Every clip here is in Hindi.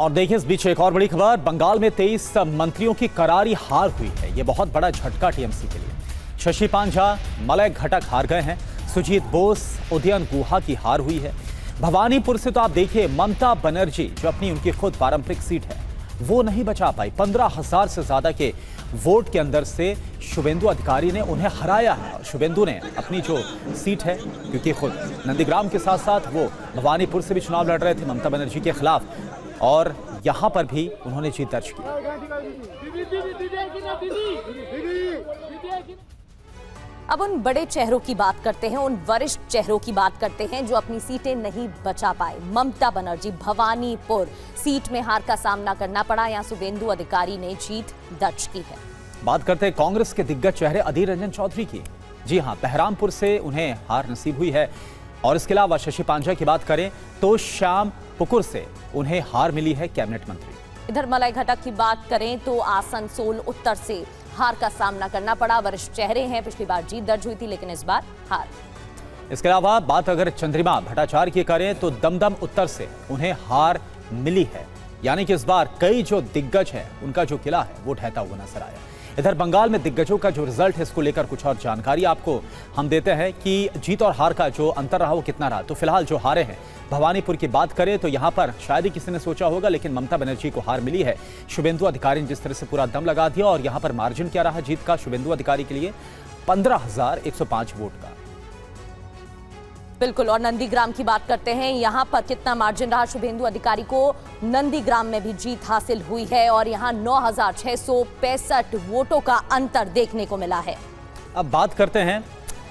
और देखिए इस बीच एक और बड़ी खबर, बंगाल में 23 मंत्रियों की करारी हार हुई है। ये बहुत बड़ा झटका टीएमसी के लिए। शशि पांजा, मलय घटक हार गए हैं। सुजीत बोस, उदयन गुहा की हार हुई है। भवानीपुर से तो आप देखिए ममता बनर्जी, जो अपनी उनकी खुद पारंपरिक सीट है, वो नहीं बचा पाई। 15,000 से ज्यादा के वोट के अंदर से शुभेंदु अधिकारी ने उन्हें हराया है। और शुभेंदु ने अपनी जो सीट है, क्योंकि खुद नंदीग्राम के साथ साथ वो भवानीपुर से भी चुनाव लड़ रहे थे ममता बनर्जी के खिलाफ, और यहां पर भी उन्होंने जीत दर्ज की। अब उन बड़े चेहरों की बात करते हैं, उन वरिष्ठ चेहरों की बात करते हैं जो अपनी सीटें नहीं बचा पाए। ममता बनर्जी, भवानीपुर सीट में हार का सामना करना पड़ा। यहां शुभेंदु अधिकारी ने जीत दर्ज की है। बात करते हैं कांग्रेस के दिग्गज चेहरे अधीर रंजन चौधरी की। जी हां, बहरामपुर से उन्हें हार नसीब हुई है। और इसके अलावा शशि पांजा की बात करें तो श्याम पुकुर से उन्हें हार मिली है कैबिनेट मंत्री। इधर मलय घटक की बात करें तो आसनसोल उत्तर से हार का सामना करना पड़ा। वरिष्ठ चेहरे हैं, पिछली बार जीत दर्ज हुई थी लेकिन इस बार हार। इसके अलावा बात अगर चंद्रिमा भट्टाचार्य की करें तो दमदम उत्तर से उन्हें हार मिली है। यानी कि इस बार कई जो दिग्गज हैं उनका जो किला है वो ढहता हुआ नजर आया। इधर बंगाल में दिग्गजों का जो रिजल्ट है, इसको लेकर कुछ और जानकारी आपको हम देते हैं कि जीत और हार का जो अंतर रहा वो कितना रहा। तो फिलहाल जो हारे हैं, भवानीपुर की बात करें तो यहां पर शायद ही किसी ने सोचा होगा, लेकिन ममता बनर्जी को हार मिली है। शुभेंदु अधिकारी ने जिस तरह से पूरा दम लगा दिया, और यहां पर मार्जिन क्या रहा जीत का शुभेंदु अधिकारी के लिए, 15,105 वोट का। बिल्कुल। और नंदीग्राम की बात करते हैं, यहां पर कितना मार्जिन रहा शुभेंदु अधिकारी को। नंदीग्राम में भी जीत हासिल हुई है और यहां 9,665 वोटों का अंतर देखने को मिला है। अब बात करते हैं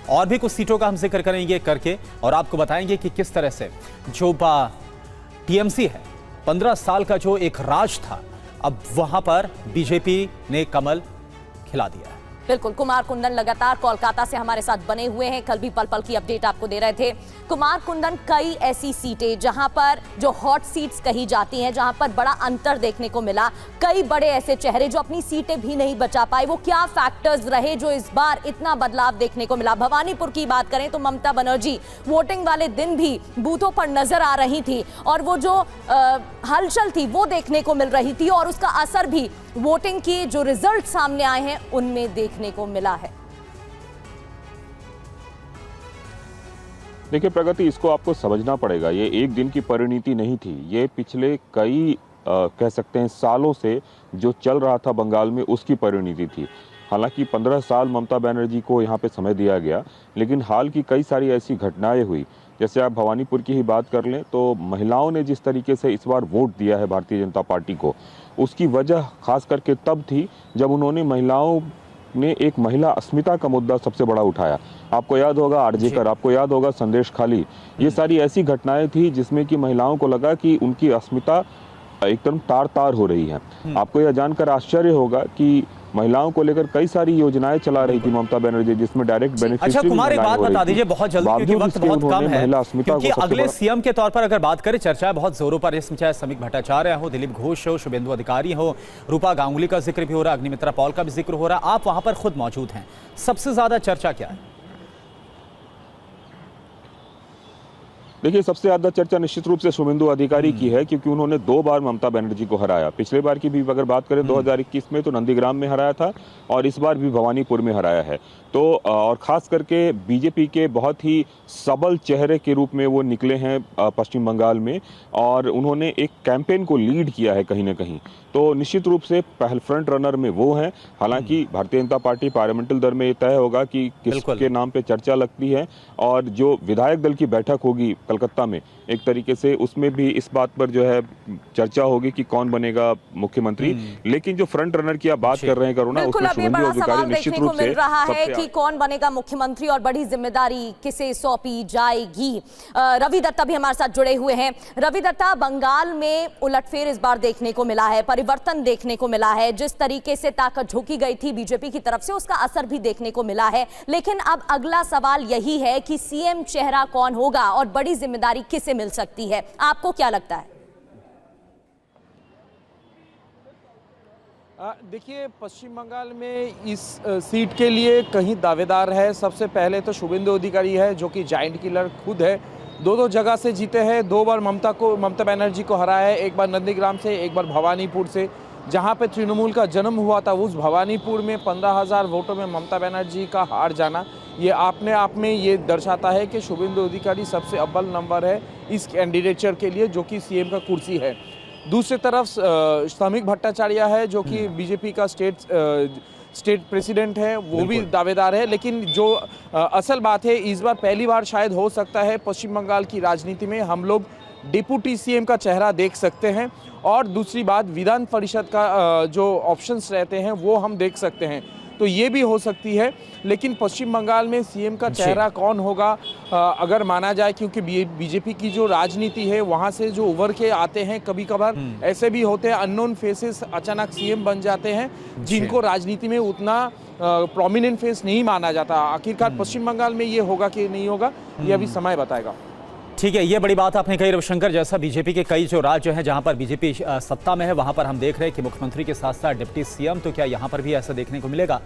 और भी कुछ सीटों का हम जिक्र करेंगे करके, और आपको बताएंगे कि किस तरह से जो टीएमसी है, 15 साल का जो एक राज था, अब वहां पर बीजेपी ने कमल खिला दिया है। बिल्कुल। कुमार कुंदन लगातार कोलकाता से हमारे साथ बने हुए हैं, कल भी पल पल की अपडेट आपको दे रहे थे। कुमार कुंदन, कई ऐसी सीटें जहां पर जो हॉट सीट्स कही जाती हैं, जहां पर बड़ा अंतर देखने को मिला, कई बड़े ऐसे चेहरे जो अपनी सीटें भी नहीं बचा पाए, वो क्या फैक्टर्स रहे जो इस बार इतना बदलाव देखने को मिला? भवानीपुर की बात करें तो ममता बनर्जी वोटिंग वाले दिन भी बूथों पर नजर आ रही थी, और वो जो हलचल थी वो देखने को मिल रही थी, और उसका असर भी वोटिंग की जो रिजल्ट सामने आए हैं उनमें देखने को मिला है। देखिए प्रगति, इसको आपको समझना पड़ेगा। ये एक दिन की परिणति नहीं थी, ये पिछले कई कह सकते हैं सालों से जो चल रहा था बंगाल में, उसकी परिणति थी। हालांकि 15 साल ममता बनर्जी को यहाँ पे समय दिया गया, लेकिन हाल की कई सारी ऐसी घटनाएं हुई। जैसे आप भवानीपुर की ही बात कर लें तो महिलाओं ने जिस तरीके से इस बार वोट दिया है भारतीय जनता पार्टी को, उसकी वजह खास करके तब थी जब उन्होंने महिलाओं ने एक महिला अस्मिता का मुद्दा सबसे बड़ा उठाया। आपको याद होगा आरजेकर, आपको याद होगा संदेश खाली, ये सारी ऐसी घटनाएं थी जिसमें कि महिलाओं को लगा कि उनकी अस्मिता एकदम तार तार हो रही है। आपको यह जानकर आश्चर्य होगा कि महिलाओं को लेकर कई सारी योजनाएं चला रही थी ममता बनर्जी, जिसमें डायरेक्ट बेनिफिशियरी। अच्छा कुमार, एक बात बता दीजिए बहुत जल्दी, क्योंकि वक्त बहुत कम है, क्योंकि अगले सीएम के तौर पर अगर बात करें, चर्चा बहुत जोरों पर, इसमें चाहे समीक भट्टाचार्य हो, दिलीप घोष हो, शुभेंदु अधिकारी हो, रूपा गांगुली का जिक्र भी हो रहा, अग्निमित्रा पॉल का भी जिक्र हो रहा, आप वहां पर खुद मौजूद हैं, सबसे ज्यादा चर्चा क्या है? देखिए सबसे ज्यादा चर्चा निश्चित रूप से शुभेंदु अधिकारी की है, क्योंकि उन्होंने 2 बार ममता बनर्जी को हराया। पिछले बार की भी अगर बात करें 2021 में तो नंदीग्राम में हराया था, और इस बार भी भवानीपुर में हराया है। तो और खास करके बीजेपी के बहुत ही सबल चेहरे के रूप में वो निकले हैं पश्चिम बंगाल में, और उन्होंने एक कैंपेन को लीड किया है कहीं ना कहीं। तो निश्चित रूप से पहल फ्रंट रनर में वो हैं। हालांकि भारतीय जनता पार्टी पार्लियामेंट्री दल में ये तय होगा कि किसके नाम पे चर्चा लगती है, और जो विधायक दल की बैठक होगी कलकत्ता में, एक तरीके से उसमें भी इस बात पर जो है चर्चा होगी कि कौन बनेगा मुख्यमंत्री। लेकिन जो फ्रंट रनर की आप बात कर रहे हैं करुणा, उसमें शुभेंदु अधिकारी निश्चित रूप से रहा है कि कौन बनेगा मुख्यमंत्री और बड़ी जिम्मेदारी किसे सौंपी जाएगी। रवि दत्ता भी हमारे साथ जुड़े हुए हैं। रवि दत्ता, बंगाल में उलटफेर इस बार देखने को मिला है, परिवर्तन देखने को मिला है, जिस तरीके से ताकत झोंकी गई थी बीजेपी की तरफ से उसका असर भी देखने को मिला है। लेकिन अब अगला सवाल यही है कि सीएम चेहरा कौन होगा और बड़ी जिम्मेदारी किसे मिल सकती है, आपको क्या लगता है? देखिए पश्चिम बंगाल में इस सीट के लिए कहीं दावेदार है। सबसे पहले तो शुभेंदु अधिकारी है जो कि जायंट किलर खुद है, दो जगह से जीते हैं। 2 बार ममता बनर्जी को हराया है, एक बार नंदीग्राम से, एक बार भवानीपुर से। जहां पे तृणमूल का जन्म हुआ था उस भवानीपुर में 15,000 वोटों में ममता बनर्जी का हार जाना, ये अपने आप में ये दर्शाता है कि शुभेंदु अधिकारी सबसे अव्वल नंबर है इस कैंडिडेचर के लिए, जो कि सीएम का कुर्सी है। दूसरी तरफ श्रमिक भट्टाचार्य है, जो कि बीजेपी का स्टेट प्रेसिडेंट है, वो भी दावेदार है। लेकिन जो असल बात है, इस बार पहली बार शायद हो सकता है पश्चिम बंगाल की राजनीति में हम लोग डिप्टी सीएम का चेहरा देख सकते हैं। और दूसरी बात, विधान परिषद का जो ऑप्शंस रहते हैं वो हम देख सकते हैं, तो ये भी हो सकती है। लेकिन पश्चिम बंगाल में सीएम का चेहरा कौन होगा, अगर माना जाए, क्योंकि बीजेपी की जो राजनीति है वहाँ से जो उभर के आते हैं, कभी कभार ऐसे भी होते हैं अननोन फेसेस अचानक सीएम बन जाते हैं, जिनको राजनीति में उतना प्रोमिनेंट फेस नहीं माना जाता। आखिरकार पश्चिम बंगाल में ये होगा कि नहीं होगा, ये अभी समय बताएगा। ठीक है, ये बड़ी बात आपने कही रविशंकर। जैसा बीजेपी के कई जो राज्य हैं जहां पर बीजेपी सत्ता में है, वहां पर हम देख रहे हैं कि मुख्यमंत्री के साथ साथ डिप्टी सीएम, तो क्या यहां पर भी ऐसा देखने को मिलेगा?